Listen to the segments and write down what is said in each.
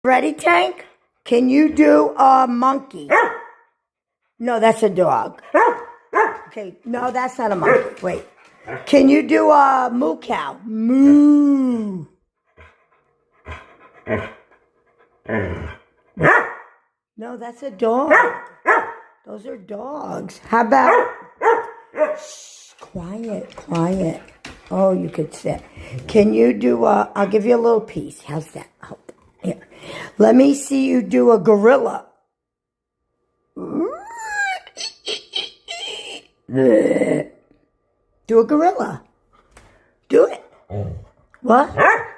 Ready, Tank? Can you do a monkey? No, that's a dog. Okay, no, that's not a monkey. Wait. Can you do a moo cow? Moo. No, that's a dog. Those are dogs. How about... Shh, quiet, quiet. Oh, you could sit. Can you do a... I'll give you a little piece. How's that? Oh, here. Let me see you do a gorilla. Do a gorilla. Do it. What?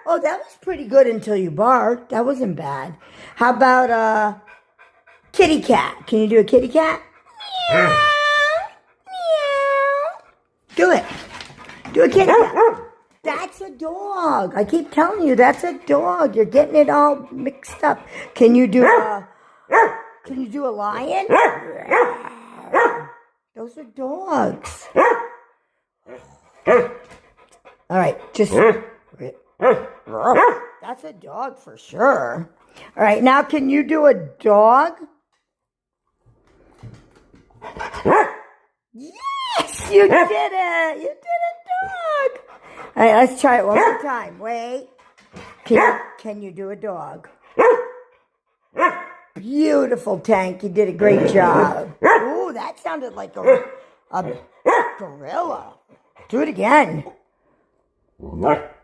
Oh, that was pretty good until you barked. That wasn't bad. How about a kitty cat? Can you do a kitty cat? Meow. Meow. Do it. Do a kitty cat. That's a dog. I keep telling you, that's a dog. You're getting it all mixed up. Can you do a lion? Those are dogs. All right, just... That's a dog for sure. All right, now can you do a dog? Yes, you did it. You did a dog. All right, let's try it one more time. Wait. Can you do a dog? Beautiful, Tank. You did a great job. Ooh, that sounded like a gorilla. Do it again. What?